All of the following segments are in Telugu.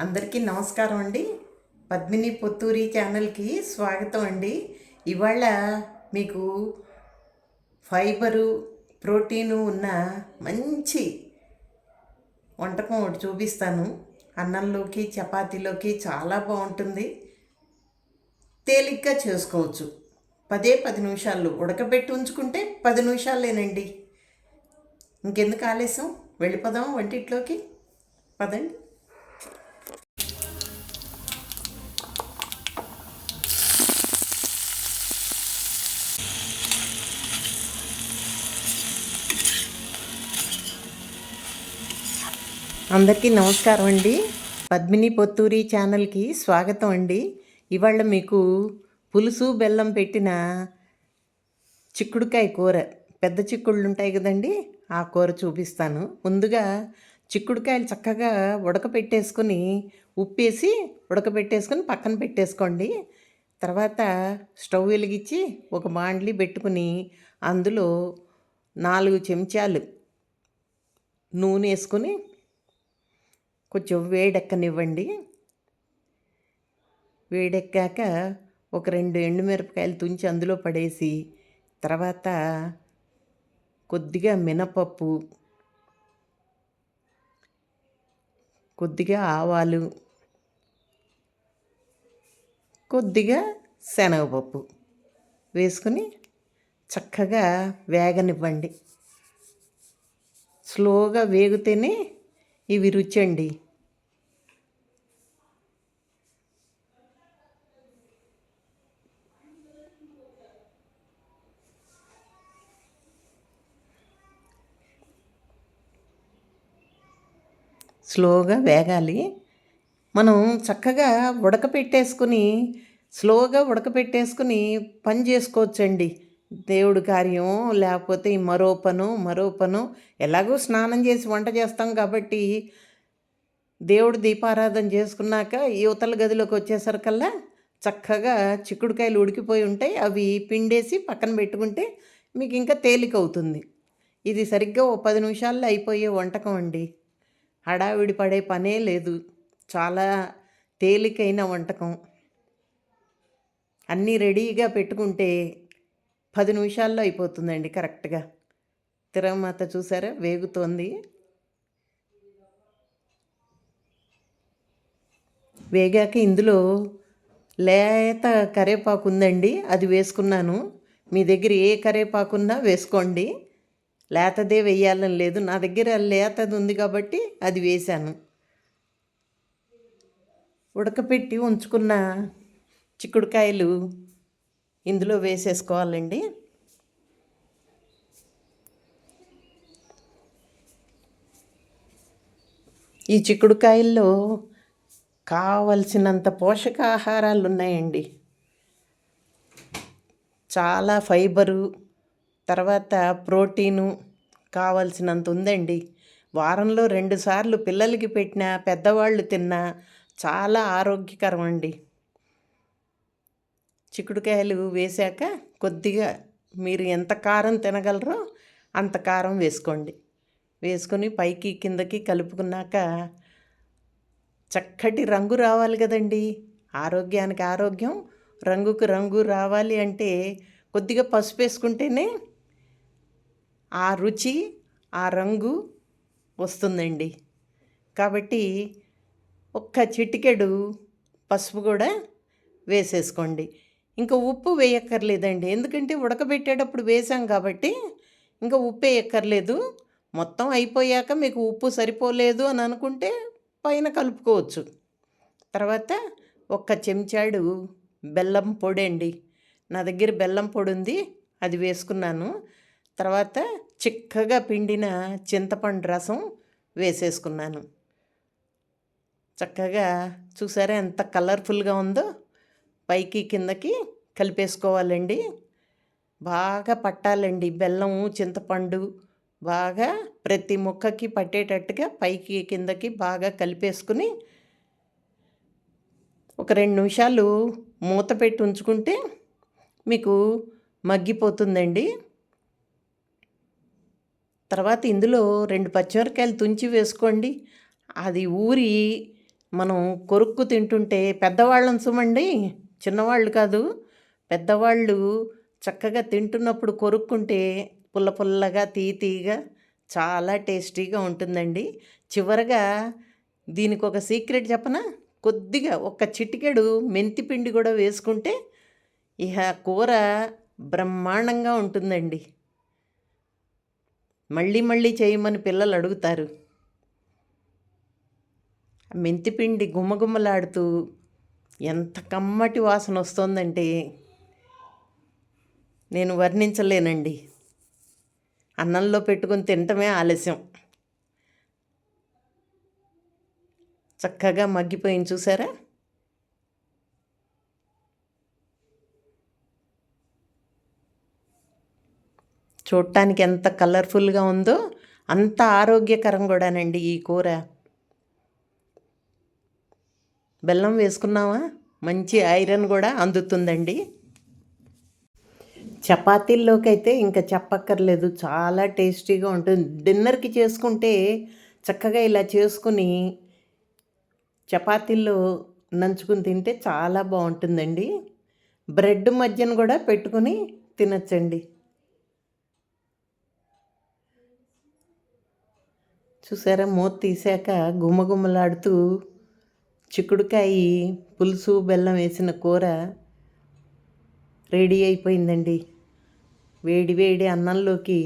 అందరికీ నమస్కారం అండి. పద్మిని పొత్తూరి ఛానల్కి స్వాగతం అండి. ఇవాళ మీకు ఫైబరు ప్రోటీను ఉన్న మంచి వంటకం ఒకటి చూపిస్తాను. అన్నంలోకి చపాతీలోకి చాలా బాగుంటుంది. తేలిగ్గా చేసుకోవచ్చు. 10 నిమిషాల్లో ఉడకబెట్టి ఉంచుకుంటే 10 నిమిషాలేనండి. ఇంకెందుకు ఆలస్యం, వెళ్ళిపోదాం వంటిట్లోకి. పదండి. అందరికీ నమస్కారం అండి. పద్మిని పొత్తూరి ఛానల్కి స్వాగతం అండి. ఇవాళ మీకు పులుసు బెల్లం పెట్టిన చిక్కుడుకాయ కూర, పెద్ద చిక్కుళ్ళు ఉంటాయి కదండి, ఆ కూర చూపిస్తాను. ముందుగా చిక్కుడుకాయలు చక్కగా ఉడకపెట్టేసుకొని ఉప్పేసి ఉడకబెట్టేసుకొని పక్కన పెట్టేసుకోండి. తర్వాత స్టవ్ వెలిగించి ఒక బాండ్లీ పెట్టుకుని అందులో 4 చెంచాలు నూనె వేసుకొని కొంచెం వేడెక్కనివ్వండి. వేడెక్కాక ఒక 2 ఎండుమిరపకాయలు తుంచి అందులో పడేసి, తర్వాత కొద్దిగా మినపప్పు, కొద్దిగా ఆవాలు, కొద్దిగా శనగపప్పు వేసుకుని చక్కగా వేగనివ్వండి. స్లోగా వేగితేనే ఇవి రుచి అండి. స్లోగా వేగాలి. మనం చక్కగా స్లోగా ఉడకపెట్టేసుకుని పని చేసుకోవచ్చండి. దేవుడి కార్యం, లేకపోతే మరో పను ఎలాగో స్నానం చేసి వంట చేస్తాం కాబట్టి దేవుడు దీపారాధన చేసుకున్నాక యువతల గదిలోకి వచ్చేసరికల్లా చక్కగా చిక్కుడుకాయలు ఉడికిపోయి ఉంటాయి. అవి పిండేసి పక్కన పెట్టుకుంటే మీకు ఇంకా తేలికవుతుంది. ఇది సరిగ్గా 10 నిమిషాల్లో అయిపోయే వంటకం అండి. హడావిడి పడే పనే లేదు. చాలా తేలికైన వంటకం. అన్నీ రెడీగా పెట్టుకుంటే 10 నిమిషాల్లో అయిపోతుందండి కరెక్ట్గా. తిరగమాత చూసారా, వేగుతోంది. వేగాక ఇందులో లేత కరివేపాకు ఉందండి, అది వేసుకున్నాను. మీ దగ్గర ఏ కరివేపాకున్నా వేసుకోండి. లేతదే వేయాలని లేదు, నా దగ్గర లేతది ఉంది కాబట్టి అది వేశాను. ఉడకపెట్టి ఉంచుకున్న చిక్కుడుకాయలు ఇందులో వేసేసుకోవాలండి. ఈ చిక్కుడుకాయల్లో కావలసినంత పోషకాహారాలు ఉన్నాయండి. చాలా ఫైబరు, తర్వాత ప్రోటీను కావలసినంత ఉందండి. వారంలో 2 సార్లు పిల్లలకి పెట్టినా, పెద్దవాళ్ళు తిన్నా చాలా ఆరోగ్యకరం అండి. చిక్కుడుకాయలు వేశాక కొద్దిగా మీరు ఎంత కారం తినగలరో అంత కారం వేసుకోండి. వేసుకొని పైకి కిందకి కలుపుకున్నాక చక్కటి రంగు రావాలి కదండి. ఆరోగ్యానికి ఆరోగ్యం, రంగుకు రంగు రావాలి అంటే కొద్దిగా పసుపు వేసుకుంటేనే ఆ రుచి, ఆ రంగు వస్తుందండి. కాబట్టి ఒక్క చిటికెడు పసుపు కూడా వేసేసుకోండి. ఇంకా ఉప్పు వేయక్కర్లేదండి, ఎందుకంటే ఉడకబెట్టేటప్పుడు వేసాం కాబట్టి ఇంకా ఉప్పు వేయక్కర్లేదు. మొత్తం అయిపోయాక మీకు ఉప్పు సరిపోలేదు అని అనుకుంటే పైన కలుపుకోవచ్చు. తర్వాత ఒక్క చెంచాడు బెల్లం పొడి అండి, నా దగ్గర బెల్లం పొడి ఉంది, అది వేసుకున్నాను. తర్వాత చిక్కగా పిండిన చింతపండు రసం వేసేసుకున్నాను. చక్కగా చూసారా ఎంత కలర్ఫుల్గా ఉందో. పైకి కిందకి కలిపేసుకోవాలండి. బాగా పట్టాలండి బెల్లం, చింతపండు బాగా ప్రతి ముక్కకి పట్టేటట్టుగా పైకి కిందకి బాగా కలిపేసుకుని ఒక 2 నిమిషాలు మూత పెట్టి ఉంచుకుంటే మీకు మగ్గిపోతుందండి. తర్వాత ఇందులో 2 పచ్చిమిరపకాయలు తుంచి వేసుకోండి. అది ఊరి మనం కొరుక్కు తింటుంటే పెద్దవాళ్ళని సుమండి, చిన్నవాళ్ళు కాదు, పెద్దవాళ్ళు చక్కగా తింటున్నప్పుడు కొరుక్కుంటే పుల్ల పుల్లగా తీయగా చాలా టేస్టీగా ఉంటుందండి. చివరగా దీనికి ఒక సీక్రెట్ చెప్పనా? కొద్దిగా ఒక చిటికెడు మెంతి పిండి కూడా వేసుకుంటే ఇహ కూర బ్రహ్మాండంగా ఉంటుందండి. మళ్ళీ మళ్ళీ చేయమని పిల్లలు అడుగుతారు. మెంతిపిండి గుమ్మగుమ్మలాడుతూ ఎంత కమ్మటి వాసన వస్తుందంటే నేను వర్ణించలేనండి. అన్నంలో పెట్టుకొని తినటమే ఆలస్యం. చక్కగా మగ్గిపోయింది చూసారా? చూడటానికి ఎంత కలర్ఫుల్గా ఉందో అంత ఆరోగ్యకరం కూడానండి ఈ కూర. బెల్లం వేసుకున్నావా? మంచి ఐరన్ కూడా అందుతుందండి. చపాతీల్లోకి అయితే ఇంకా చెప్పక్కర్లేదు, చాలా టేస్టీగా ఉంటుంది. డిన్నర్కి చేసుకుంటే చక్కగా ఇలా చేసుకుని చపాతీల్లో నంచుకుని తింటే చాలా బాగుంటుందండి. బ్రెడ్ మధ్యన కూడా పెట్టుకుని తినచ్చండి. చూసారా, మూత తీసాక గుమ్మగుమ్మలాడుతూ చిక్కుడుకాయ పులుసు బెల్లం వేసిన కూర రెడీ అయిపోయిందండి. వేడి వేడి అన్నంలోకి,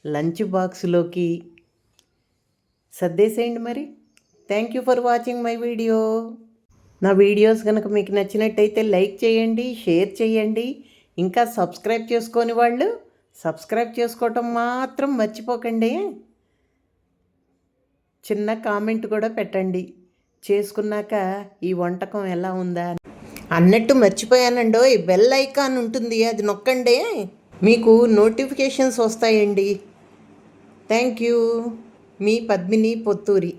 లంచ్ బాక్స్లోకి సర్దేసేయండి మరి. Thank you for watching my video. నా వీడియోస్ కనుక మీకు నచ్చినట్టయితే లైక్ చేయండి, షేర్ చేయండి. ఇంకా సబ్స్క్రైబ్ చేసుకోని వాళ్ళు సబ్స్క్రైబ్ చేసుకోవటం మాత్రం మర్చిపోకండి. చిన్న కామెంట్ కూడా పెట్టండి చేసుకున్నాక ఈ వంటకం ఎలా ఉందా అన్నట్టు. మర్చిపోయానండో, ఈ బెల్ ఐకాన్ ఉంటుంది, అది నొక్కండి, మీకు నోటిఫికేషన్స్ వస్తాయండి. Thank you. Me Padmini Potturi.